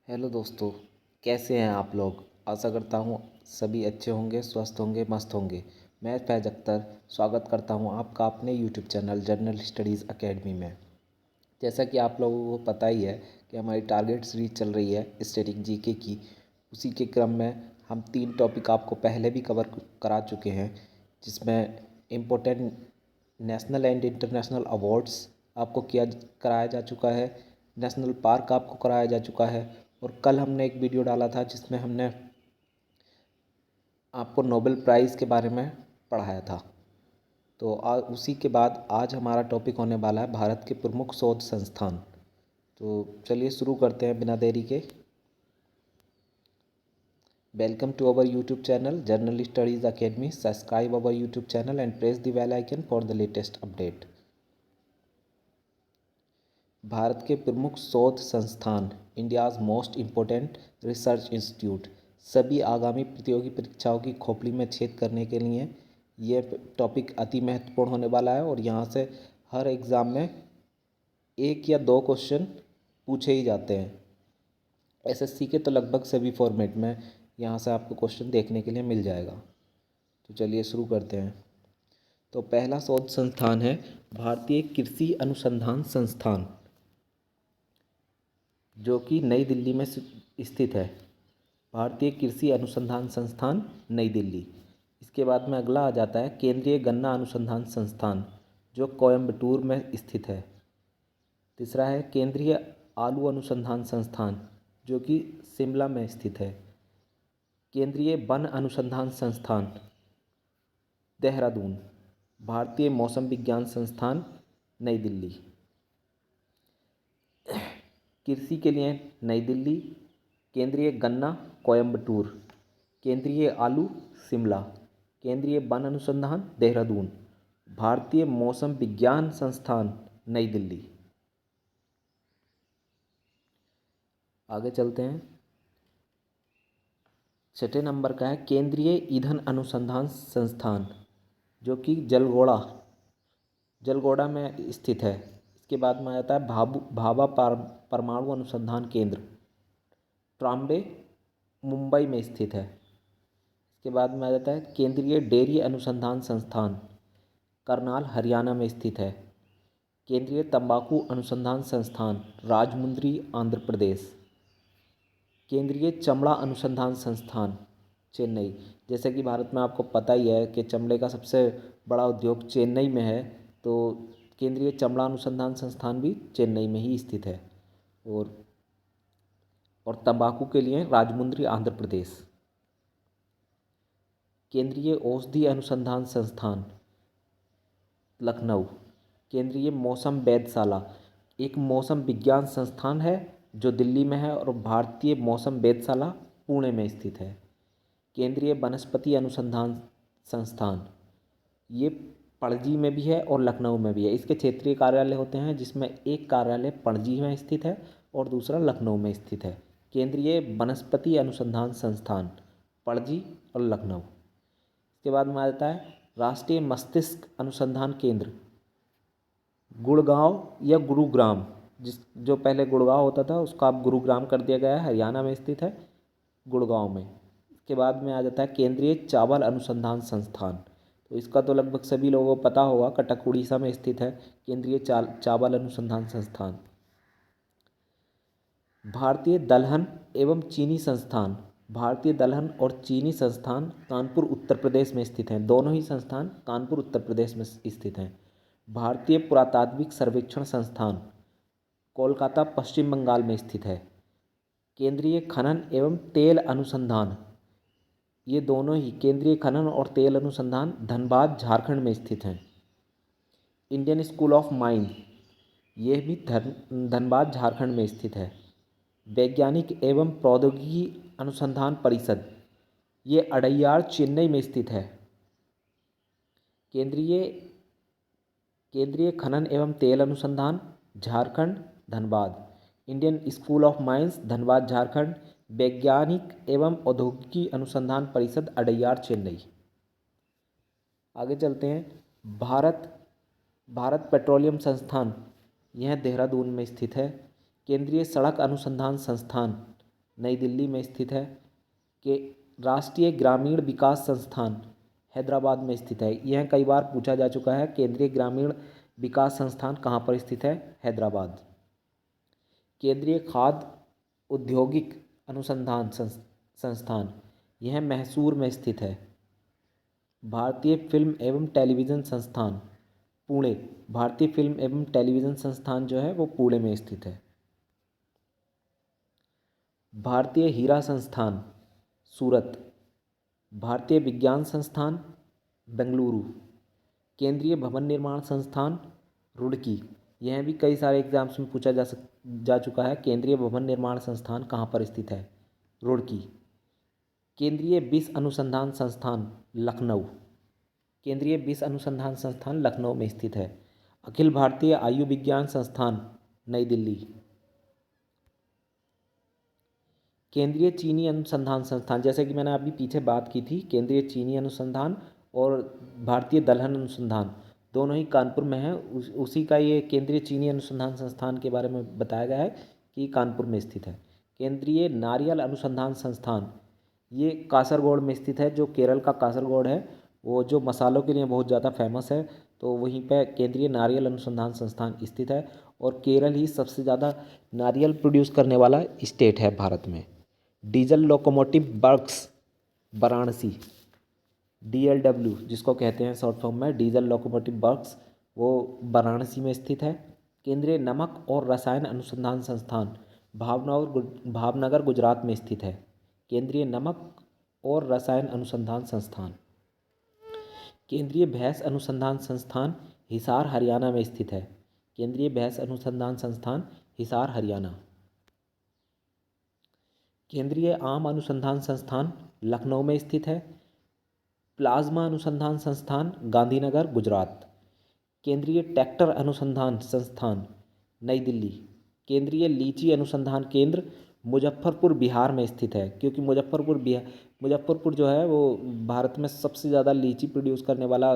Hello दोस्तों। कैसे हैं आप लोग। आशा करता हूँ सभी अच्छे होंगे, स्वस्थ होंगे, मस्त होंगे। मैं फैज़ अख्तर स्वागत करता हूँ आपका अपने YouTube channel general studies academy में। जैसा कि आप लोगों को पता ही है कि हमारी टारगेट सीरीज चल रही है स्टैटिक जीके की। उसी के क्रम में हम 3 टॉपिक आपको पहले भी कवर करा चुके हैं, जिसमें important national and international awards आपको कराया जा चुका है। नेशनल पार्क आपको कराया जा चुका है। और कल हमने एक वीडियो डाला था जिसमें हमने आपको नोबेल प्राइज़ के बारे में पढ़ाया था। तो उसी के बाद आज हमारा टॉपिक होने वाला है भारत के प्रमुख शोध संस्थान। तो चलिए शुरू करते हैं बिना देरी के। Welcome to our YouTube channel general studies academy. Subscribe our YouTube channel and press the bell icon for the latest update. Bharat के प्रमुख शोध संस्थान, India's most important research institute. सभी आगामी प्रतियोगी परीक्षाओं की खोपड़ी में छेद करने के लिए ये टॉपिक अति महत्वपूर्ण होने वाला है और यहाँ से हर एग्ज़ाम में 1 या 2 क्वेश्चन पूछे ही जाते हैं। एसएससी के तो लगभग सभी फॉर्मेट में यहाँ से आपको क्वेश्चन देखने के लिए मिल जाएगा। तो चलिए शुरू करते हैं। तो पहला शोध संस्थान है भारतीय कृषि अनुसंधान संस्थान, जो कि नई दिल्ली में स्थित है। भारतीय कृषि अनुसंधान संस्थान, नई दिल्ली। इसके बाद में अगला आ जाता है केंद्रीय गन्ना अनुसंधान संस्थान, जो कोयम्बटूर में स्थित है। तीसरा है केंद्रीय आलू अनुसंधान संस्थान, जो कि शिमला में स्थित है। केंद्रीय वन अनुसंधान संस्थान, देहरादून। भारतीय मौसम विज्ञान संस्थान, नई दिल्ली। कृषि के लिए नई दिल्ली, केंद्रीय गन्ना कोयम्बटूर, केंद्रीय आलू शिमला, केंद्रीय वन अनुसंधान देहरादून, भारतीय मौसम विज्ञान संस्थान नई दिल्ली। आगे चलते हैं। छठे नंबर का है केंद्रीय ईंधन अनुसंधान संस्थान, जो कि जलगोड़ा में स्थित है। इसके बाद में आ जाता है भाभा परमाणु अनुसंधान केंद्र, ट्राम्बे, मुंबई में स्थित है। इसके बाद में आ जाता है केंद्रीय डेयरी अनुसंधान संस्थान, करनाल, हरियाणा में स्थित है। केंद्रीय तंबाकू अनुसंधान संस्थान, राजमुंद्री, आंध्र प्रदेश। केंद्रीय चमड़ा अनुसंधान संस्थान, चेन्नई। जैसे कि भारत में आपको पता ही है कि चमड़े का सबसे बड़ा उद्योग चेन्नई में है, तो केंद्रीय चमड़ा अनुसंधान संस्थान भी चेन्नई में ही स्थित है। और तंबाकू के लिए राजमुंद्री, आंध्र प्रदेश। केंद्रीय औषधि अनुसंधान संस्थान, लखनऊ। केंद्रीय मौसम वेधशाला एक मौसम विज्ञान संस्थान है जो दिल्ली में है, और भारतीय मौसम वेधशाला पुणे में स्थित है। केंद्रीय वनस्पति अनुसंधान संस्थान, ये पणजी में भी है और लखनऊ में भी है। इसके क्षेत्रीय कार्यालय होते हैं, जिसमें एक कार्यालय पणजी में स्थित है और दूसरा लखनऊ में स्थित है। केंद्रीय वनस्पति अनुसंधान संस्थान, पणजी और लखनऊ। इसके बाद में आ जाता है राष्ट्रीय मस्तिष्क अनुसंधान केंद्र, गुड़गांव या गुरुग्राम। जो पहले गुड़गांव होता था उसका अब गुरुग्राम कर दिया गया है, हरियाणा में स्थित है, गुड़गांव में। इसके बाद में आ जाता है केंद्रीय चावल अनुसंधान संस्थान। तो इसका तो लगभग सभी लोगों को पता होगा, कटक उड़ीसा में स्थित है केंद्रीय चावल अनुसंधान संस्थान। भारतीय दलहन एवं चीनी संस्थान, भारतीय दलहन और चीनी संस्थान कानपुर, उत्तर प्रदेश में स्थित हैं। दोनों ही संस्थान कानपुर, उत्तर प्रदेश में स्थित हैं। भारतीय पुरातात्विक सर्वेक्षण संस्थान, कोलकाता, पश्चिम बंगाल में स्थित है। केंद्रीय खनन एवं तेल अनुसंधान, ये दोनों ही केंद्रीय खनन और तेल अनुसंधान धनबाद, झारखंड में स्थित हैं। इंडियन स्कूल ऑफ माइन, ये भी धनबाद, झारखंड में स्थित है। वैज्ञानिक एवं प्रौद्योगिकी अनुसंधान परिषद, ये अडैयार, चेन्नई में स्थित है। केंद्रीय खनन एवं तेल अनुसंधान, Jharkhand, Dhanbad. Indian school of mines, Dhanbad, Jharkhand. वैज्ञानिक एवं औद्योगिकी अनुसंधान परिषद, अडैयार, चेन्नई। आगे चलते हैं। भारत पेट्रोलियम संस्थान, यह देहरादून में स्थित है। केंद्रीय सड़क अनुसंधान संस्थान, नई दिल्ली में स्थित है। कि राष्ट्रीय ग्रामीण विकास संस्थान हैदराबाद में स्थित है। यह कई बार पूछा जा चुका है। केंद्रीय ग्रामीण विकास संस्थान कहाँ पर स्थित है? हैदराबाद। केंद्रीय खाद्य औद्योगिक अनुसंधान संस्थान, यह मैसूर में स्थित है। भारतीय फिल्म एवं टेलीविज़न संस्थान पुणे, भारतीय फिल्म एवं टेलीविज़न संस्थान जो है वो पुणे में स्थित है। भारतीय हीरा संस्थान सूरत, भारतीय विज्ञान संस्थान बेंगलुरु, केंद्रीय भवन निर्माण संस्थान रुड़की। यह भी कई सारे एग्जाम्स में पूछा जा चुका है। केंद्रीय भवन निर्माण संस्थान कहाँ पर स्थित है? रुड़की। केंद्रीय विष अनुसंधान संस्थान लखनऊ, केंद्रीय विष अनुसंधान संस्थान लखनऊ में स्थित है। अखिल भारतीय आयुर्विज्ञान संस्थान नई दिल्ली। केंद्रीय चीनी अनुसंधान संस्थान, जैसे कि मैंने अभी पीछे बात की थी, केंद्रीय चीनी अनुसंधान और भारतीय दलहन अनुसंधान दोनों ही कानपुर में है। उसी का ये केंद्रीय चीनी अनुसंधान संस्थान के बारे में बताया गया है कि कानपुर में स्थित है। केंद्रीय नारियल अनुसंधान संस्थान, ये कासरगोड में स्थित है। जो केरल का कासरगोड है वो जो मसालों के लिए बहुत ज़्यादा फेमस है, तो वहीं पे केंद्रीय नारियल अनुसंधान संस्थान स्थित है। और केरल ही सबसे ज़्यादा नारियल प्रोड्यूस करने वाला स्टेट है भारत में। Diesel locomotive works Varanasi, DLW जिसको कहते हैं शॉर्ट फॉर्म में, डीजल लोकोमोटिव वर्क्स, वो वाराणसी में स्थित है। केंद्रीय नमक और रसायन अनुसंधान संस्थान भावनगर गुजरात में स्थित है। केंद्रीय नमक और रसायन अनुसंधान संस्थान। केंद्रीय भैंस अनुसंधान संस्थान हिसार हरियाणा में स्थित है। केंद्रीय भैंस अनुसंधान संस्थान हिसार हरियाणा। केंद्रीय आम अनुसंधान संस्थान लखनऊ में स्थित है। प्लाज्मा अनुसंधान संस्थान गांधीनगर गुजरात। केंद्रीय ट्रैक्टर अनुसंधान संस्थान नई दिल्ली। केंद्रीय लीची अनुसंधान केंद्र मुजफ्फरपुर बिहार में स्थित है, क्योंकि मुजफ्फरपुर जो है वो भारत में सबसे ज़्यादा लीची प्रोड्यूस करने वाला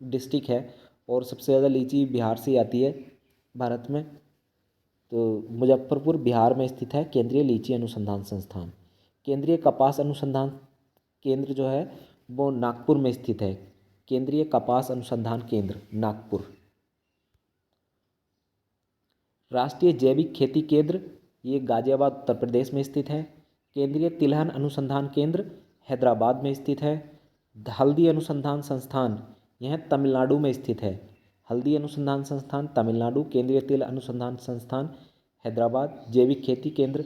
डिस्ट्रिक्ट है और सबसे ज़्यादा लीची बिहार से आती है भारत में। तो मुजफ्फरपुर बिहार में स्थित है केंद्रीय लीची अनुसंधान संस्थान। केंद्रीय कपास अनुसंधान केंद्र जो है वो नागपुर में स्थित है। केंद्रीय कपास अनुसंधान केंद्र नागपुर। राष्ट्रीय जैविक खेती केंद्र, ये गाजियाबाद उत्तर प्रदेश में स्थित है। केंद्रीय तिलहन अनुसंधान केंद्र हैदराबाद में स्थित है। हल्दी अनुसंधान संस्थान, यह तमिलनाडु में स्थित है। हल्दी अनुसंधान संस्थान तमिलनाडु। केंद्रीय तिल अनुसंधान संस्थान हैदराबाद। जैविक खेती केंद्र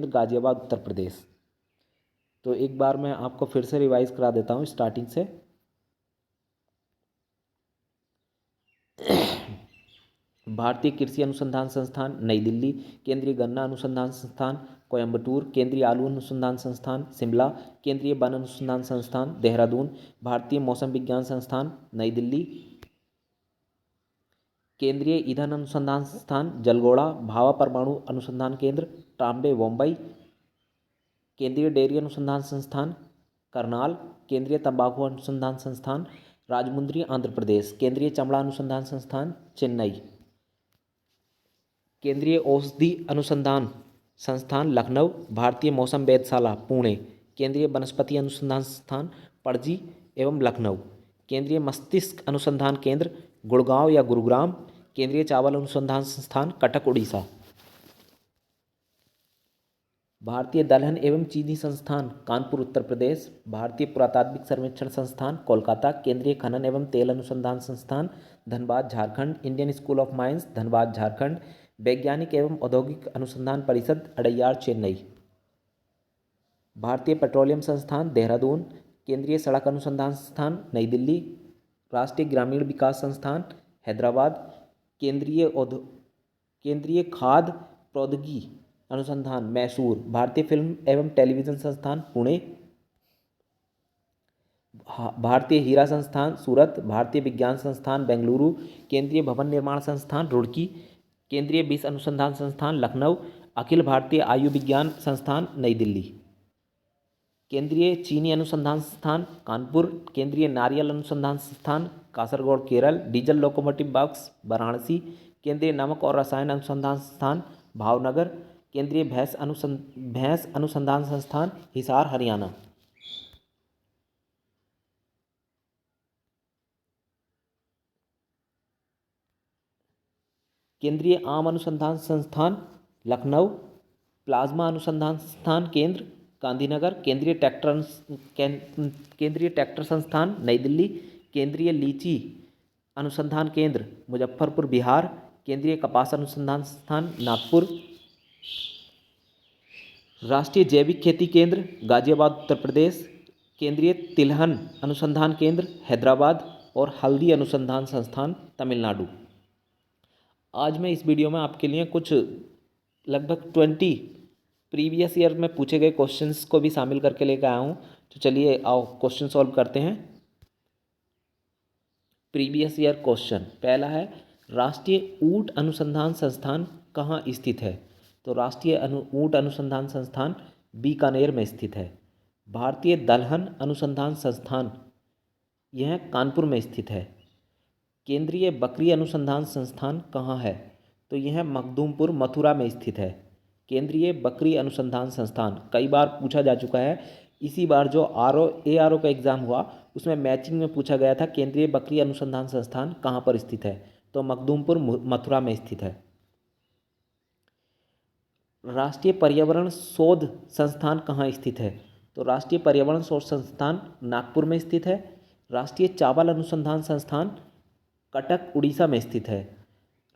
गाजियाबाद उत्तर प्रदेश। तो एक बार मैं आपको फिर से रिवाइज करा देता हूँ स्टार्टिंग से। भारतीय कृषि अनुसंधान संस्थान नई दिल्ली। केंद्रीय गन्ना अनुसंधान संस्थान कोयम्बटूर। केंद्रीय आलू अनुसंधान संस्थान शिमला। केंद्रीय वन अनुसंधान संस्थान देहरादून। भारतीय मौसम विज्ञान संस्थान नई दिल्ली। केंद्रीय ईंधन अनुसंधान संस्थान जलगोड़ा। भाभा परमाणु अनुसंधान केंद्र ट्राम्बे मुंबई। केंद्रीय डेयरी अनुसंधान संस्थान करनाल। केंद्रीय तंबाकू अनुसंधान संस्थान राजमुंद्री आंध्र प्रदेश। केंद्रीय चमड़ा अनुसंधान संस्थान चेन्नई। केंद्रीय औषधि अनुसंधान संस्थान लखनऊ। भारतीय मौसम वेधशाला पुणे। केंद्रीय वनस्पति अनुसंधान संस्थान पणजी एवं लखनऊ। केंद्रीय मस्तिष्क अनुसंधान केंद्र गुड़गांव या गुरुग्राम। केंद्रीय चावल अनुसंधान संस्थान कटक उड़ीसा। भारतीय दलहन एवं चीनी संस्थान कानपुर उत्तर प्रदेश। भारतीय पुरातात्विक सर्वेक्षण संस्थान कोलकाता। केंद्रीय खनन एवं तेल अनुसंधान संस्थान Dhanbad Jharkhand. Indian school of mines Dhanbad Jharkhand. वैज्ञानिक एवं औद्योगिक अनुसंधान परिषद अड़ैयार चेन्नई। भारतीय पेट्रोलियम संस्थान देहरादून। केंद्रीय सड़क अनुसंधान संस्थान नई दिल्ली। राष्ट्रीय ग्रामीण विकास संस्थान हैदराबाद। केंद्रीय खाद्य प्रौद्योगिकी अनुसंधान मैसूर। भारतीय फिल्म एवं टेलीविज़न संस्थान पुणे। भारतीय हीरा संस्थान सूरत। भारतीय विज्ञान संस्थान बेंगलुरु। केंद्रीय भवन निर्माण संस्थान रुड़की। केंद्रीय विष अनुसंधान संस्थान लखनऊ। अखिल भारतीय आयुर्विज्ञान संस्थान नई दिल्ली। केंद्रीय चीनी अनुसंधान संस्थान कानपुर। केंद्रीय नारियल अनुसंधान संस्थान Kasaragod Kerala. Diesel locomotive works Varanasi. केंद्रीय नमक और रसायन अनुसंधान संस्थान भावनगर। केंद्रीय भैंस अनुसंधान संस्थान हिसार हरियाणा। केंद्रीय आम अनुसंधान संस्थान लखनऊ। प्लाज्मा अनुसंधान संस्थान केंद्र गांधीनगर। केंद्रीय ट्रैक्टर संस्थान नई दिल्ली। केंद्रीय लीची अनुसंधान केंद्र मुजफ्फरपुर बिहार। केंद्रीय कपास अनुसंधान संस्थान नागपुर। राष्ट्रीय जैविक खेती केंद्र गाजियाबाद उत्तर प्रदेश। केंद्रीय तिलहन अनुसंधान केंद्र हैदराबाद। और हल्दी अनुसंधान संस्थान तमिलनाडु। आज मैं इस वीडियो में आपके लिए कुछ लगभग 20 प्रीवियस ईयर में पूछे गए क्वेश्चंस को भी शामिल करके लेकर आया हूँ। तो चलिए आओ क्वेश्चन सॉल्व करते हैं। प्रीवियस ईयर क्वेश्चन पहला है, राष्ट्रीय ऊंट अनुसंधान संस्थान कहाँ स्थित है? तो राष्ट्रीय ऊंट अनुसंधान संस्थान बीकानेर में स्थित है। भारतीय दलहन अनुसंधान संस्थान यह कानपुर में स्थित है। केंद्रीय बकरी अनुसंधान संस्थान कहाँ है? तो यह मखदूमपुर मथुरा में स्थित है। केंद्रीय बकरी अनुसंधान संस्थान कई बार पूछा जा चुका है। इसी बार जो ARO का एग्ज़ाम हुआ उसमें मैचिंग में पूछा गया था केंद्रीय बकरी अनुसंधान संस्थान कहाँ पर स्थित है? तो मखदूमपुर मथुरा में स्थित है। राष्ट्रीय पर्यावरण शोध संस्थान कहाँ स्थित है? तो राष्ट्रीय पर्यावरण शोध संस्थान नागपुर में स्थित है। राष्ट्रीय चावल अनुसंधान संस्थान कटक उड़ीसा में स्थित है।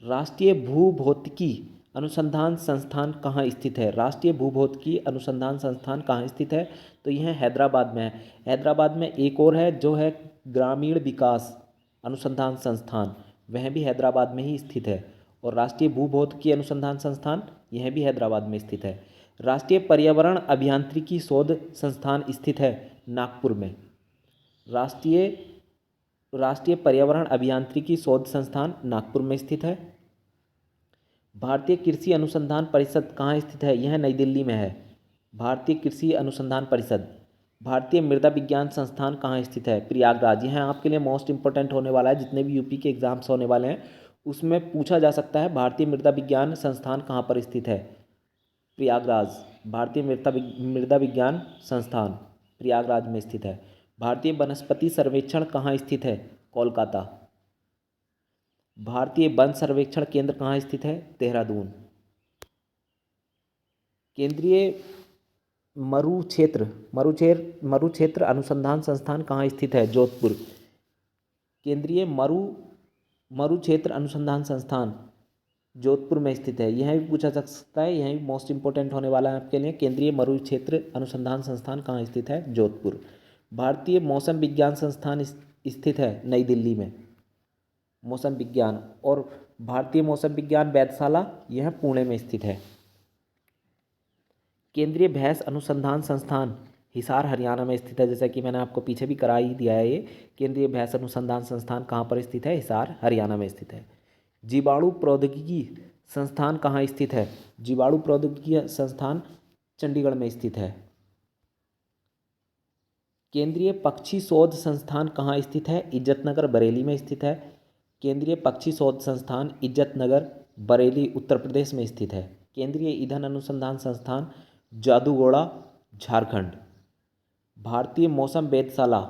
राष्ट्रीय भूभौतिकी अनुसंधान संस्थान कहाँ स्थित है? राष्ट्रीय भूभौतिकी अनुसंधान संस्थान कहाँ स्थित है? तो यह हैदराबाद में है। हैदराबाद में एक और है जो है ग्रामीण विकास अनुसंधान संस्थान, वह भी हैदराबाद में ही स्थित है। और राष्ट्रीय भूभौतिकी अनुसंधान संस्थान यह भी हैदराबाद में स्थित है। राष्ट्रीय पर्यावरण अभियांत्रिकी शोध संस्थान स्थित है नागपुर में। राष्ट्रीय पर्यावरण अभियांत्रिकी शोध संस्थान नागपुर में स्थित है। भारतीय कृषि अनुसंधान परिषद कहाँ स्थित है? यह नई दिल्ली में है। भारतीय कृषि अनुसंधान परिषद। भारतीय मृदा विज्ञान संस्थान कहाँ स्थित है? प्रयागराज। यह आपके लिए मोस्ट इंपॉर्टेंट होने वाला है। जितने भी यूपी के एग्जाम्स होने वाले हैं उसमें पूछा जा सकता है भारतीय मृदा विज्ञान संस्थान कहाँ पर स्थित है? प्रयागराज। भारतीय मृदा विज्ञान संस्थान प्रयागराज में स्थित है। भारतीय वनस्पति सर्वेक्षण कहाँ स्थित है? कोलकाता। भारतीय वन सर्वेक्षण केंद्र कहाँ स्थित है? देहरादून। केंद्रीय मरुक्षेत्र अनुसंधान संस्थान कहाँ स्थित है? जोधपुर। केंद्रीय मरुक्षेत्र अनुसंधान संस्थान जोधपुर में स्थित है। यह भी पूछा जा सकता है, यह भी मोस्ट इंपॉर्टेंट होने वाला है आपके लिए। केंद्रीय मरुक्षेत्र अनुसंधान संस्थान कहाँ स्थित है? जोधपुर। भारतीय मौसम विज्ञान संस्थान स्थित है नई दिल्ली में, मौसम विज्ञान। और भारतीय मौसम विज्ञान वेधशाला यह पुणे में स्थित है। केंद्रीय भैंस अनुसंधान संस्थान हिसार हरियाणा में स्थित है। जैसा कि मैंने आपको पीछे भी करा ही दिया है। ये केंद्रीय भैंस अनुसंधान संस्थान कहाँ पर स्थित है? हिसार हरियाणा में स्थित है। जीवाणु प्रौद्योगिकी संस्थान कहाँ स्थित है? जीवाणु प्रौद्योगिकी संस्थान चंडीगढ़ में स्थित है। केंद्रीय पक्षी शोध संस्थान कहाँ स्थित है? इज्जतनगर बरेली में स्थित है। केंद्रीय पक्षी शोध संस्थान इज्जतनगर बरेली उत्तर प्रदेश में स्थित है। केंद्रीय ईंधन अनुसंधान संस्थान जादूगोड़ा झारखंड। भारतीय मौसम वेधशाला,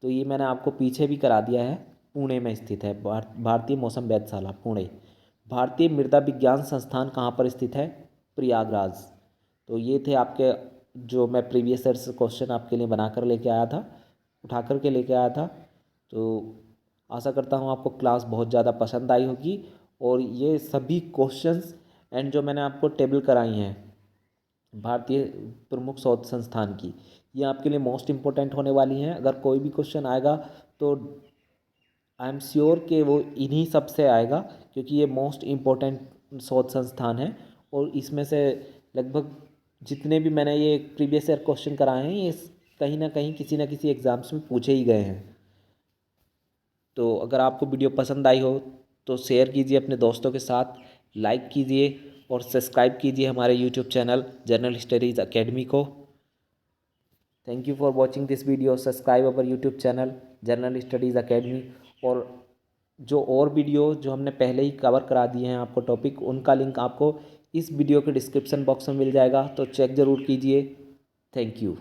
तो ये मैंने आपको पीछे भी करा दिया है, पुणे में स्थित है। भारतीय मौसम वेधशाला पुणे। भारतीय मृदा विज्ञान संस्थान कहाँ पर स्थित है? प्रयागराज। तो ये थे आपके जो मैं प्रीवियस ईयर से क्वेश्चन आपके लिए बनाकर लेके आया था, उठा कर के लेके आया था। तो आशा करता हूँ आपको क्लास बहुत ज़्यादा पसंद आई होगी। और ये सभी क्वेश्चंस एंड जो मैंने आपको टेबल कराई हैं भारतीय प्रमुख शोध संस्थान की, ये आपके लिए मोस्ट इम्पोर्टेंट होने वाली हैं। अगर कोई भी क्वेश्चन आएगा तो आई एम श्योर कि वो इन्हीं सब से आएगा, क्योंकि ये मोस्ट इम्पोर्टेंट शोध संस्थान है। और इसमें से लगभग जितने भी मैंने ये प्रीवियस ईयर क्वेश्चन कराए हैं ये कहीं ना कहीं किसी न किसी एग्ज़ाम्स में पूछे ही गए हैं। तो अगर आपको वीडियो पसंद आई हो तो शेयर कीजिए अपने दोस्तों के साथ, लाइक कीजिए और सब्सक्राइब कीजिए हमारे YouTube channel General Studies Academy को। Thank you for watching this video. Subscribe our YouTube channel General Studies Academy. और जो और वीडियो जो हमने पहले ही कवर करा दिए हैं आपको टॉपिक, उनका लिंक आपको इस वीडियो के डिस्क्रिप्शन बॉक्स में मिल जाएगा, तो चेक ज़रूर कीजिए। Thank you.